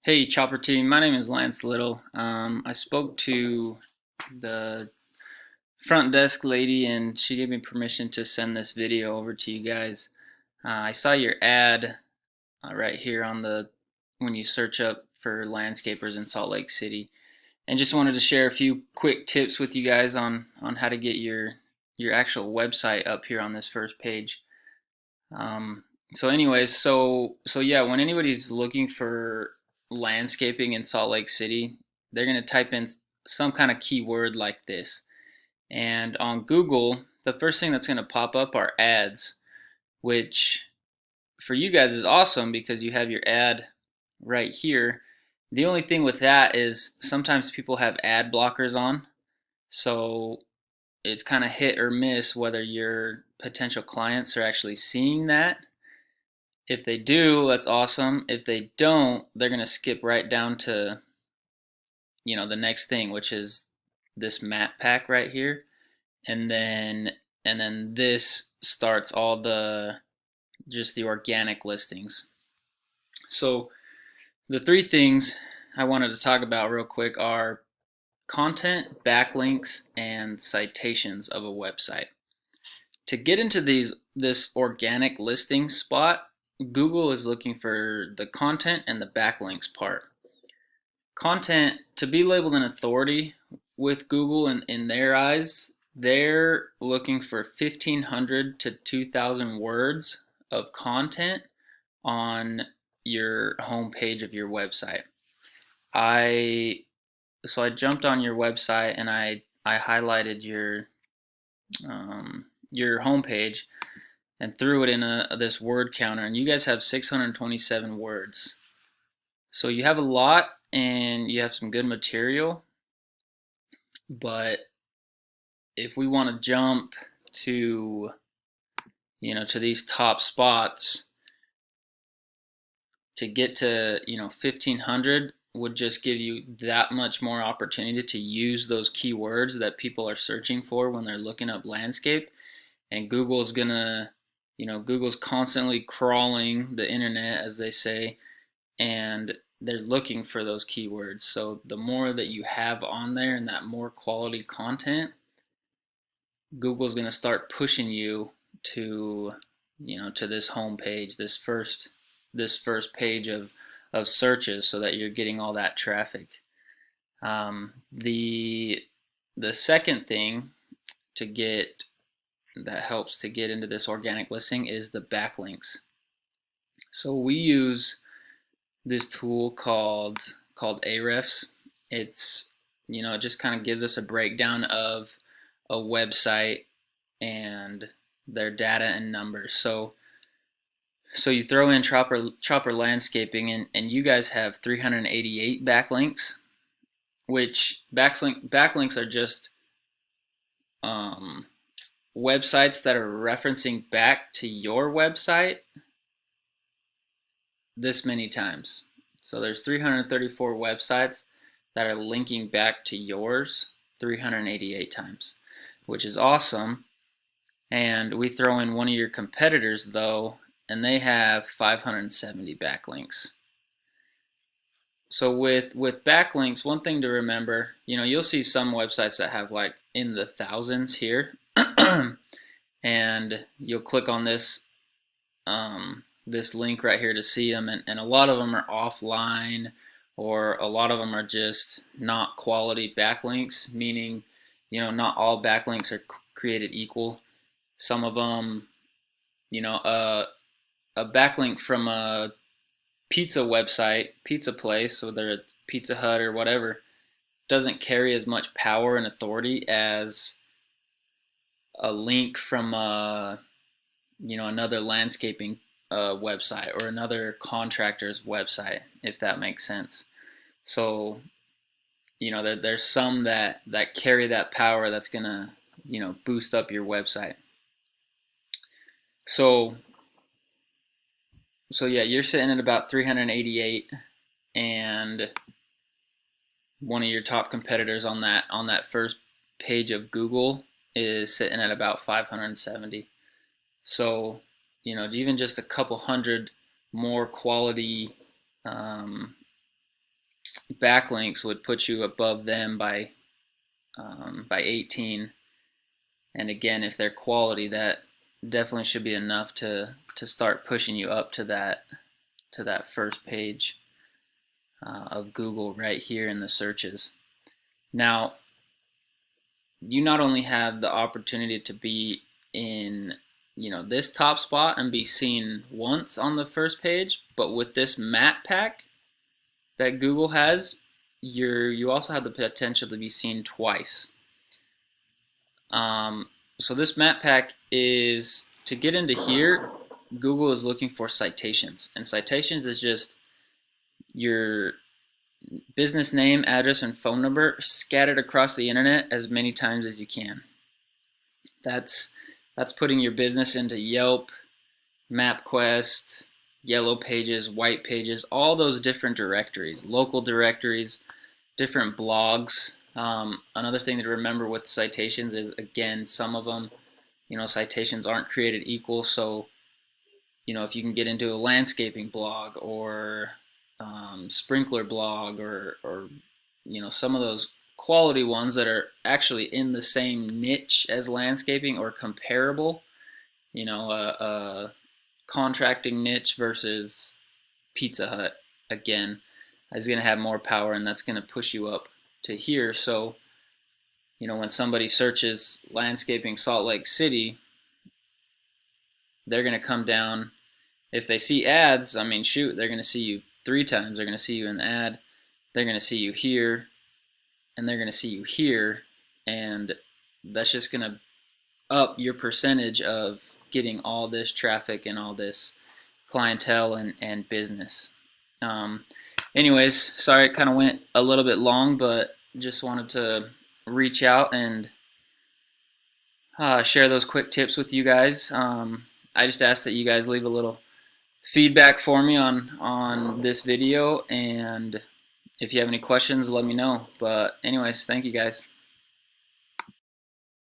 Hey Chopper Team, my name is Lance Little. I spoke to the front desk lady and she gave me permission to send this video over to you guys. I saw your ad right here on when you search up for landscapers in Salt Lake City, and just wanted to share a few quick tips with you guys on how to get your actual website up here on this first page. Um, so yeah, when anybody's looking for landscaping in Salt Lake City, they're gonna type in some kind of keyword like this. And on Google, the first thing that's gonna pop up are ads, which for you guys is awesome because you have your ad right here. The only thing with that is sometimes people have ad blockers on, so it's kind of hit or miss whether your potential clients are actually seeing that. If they do, that's awesome. If they don't, they're going to skip right down to, the next thing, which is this map pack right here. And then this starts all the just the organic listings. So the three things I wanted to talk about real quick are content, backlinks, and citations of a website. To get into this organic listing spot, Google is looking for the content and the backlinks part. Content, to be labeled an authority with Google in their eyes, they're looking for 1,500 to 2,000 words of content on your homepage of your website. I so I jumped on your website and I highlighted your homepage and threw it in this word counter, and you guys have 627 words. So you have a lot and you have some good material, but if we want to jump to to these top spots, to get to 1500 would just give you that much more opportunity to use those keywords that people are searching for when they're looking up landscape. And Google's constantly crawling the internet, as they say, and they're looking for those keywords. So the more that you have on there and that more quality content, Google's going to start pushing you to to this home page, this first page of searches, so that you're getting all that traffic. The second thing to get that helps to get into this organic listing is the backlinks. So we use this tool called Ahrefs. It's it just kind of gives us a breakdown of a website and their data and numbers. So you throw in Chopper Landscaping, and you guys have 388 backlinks, which backlinks are just um, websites that are referencing back to your website this many times. So there's 334 websites that are linking back to yours 388 times, which is awesome. And we throw in one of your competitors though, and they have 570 backlinks. So with backlinks, one thing to remember, you'll see some websites that have like in the thousands here, and you'll click on this link right here to see them, and a lot of them are offline, or a lot of them are just not quality backlinks, meaning not all backlinks are created equal. Some of them, a backlink from a pizza website, pizza place, whether it's Pizza Hut or whatever, doesn't carry as much power and authority as a link from another landscaping website or another contractor's website, if that makes sense. So there's some that carry that power that's gonna boost up your website. So yeah, you're sitting at about 388, and one of your top competitors on that first page of Google is sitting at about 570. So even just a couple hundred more quality backlinks would put you above them by 18. And again, if they're quality, that definitely should be enough to start pushing you up to that first page of Google right here in the searches. Now, you not only have the opportunity to be in this top spot and be seen once on the first page, but with this map pack that Google has, you also have the potential to be seen twice. So this map pack is to get into here. Google is looking for citations, and citations is just your business name, address, and phone number scattered across the internet as many times as you can. That's putting your business into Yelp, MapQuest, Yellow Pages, White Pages, all those different directories, local directories, different blogs. Another thing to remember with citations is, again, some of them, citations aren't created equal. So, if you can get into a landscaping blog or sprinkler blog or some of those quality ones that are actually in the same niche as landscaping or comparable, a contracting niche versus Pizza Hut, again, is going to have more power, and that's going to push you up to here. So, when somebody searches landscaping Salt Lake City, they're going to come down. If they see ads, I mean, shoot, they're going to see you 3 times. They're going to see you in the ad, they're going to see you here, and they're going to see you here, and that's just going to up your percentage of getting all this traffic and all this clientele and business. Anyways, sorry it kind of went a little bit long, but just wanted to reach out and share those quick tips with you guys. I just ask that you guys leave a little feedback for me on this video, and if you have any questions, let me know. But anyways, thank you guys.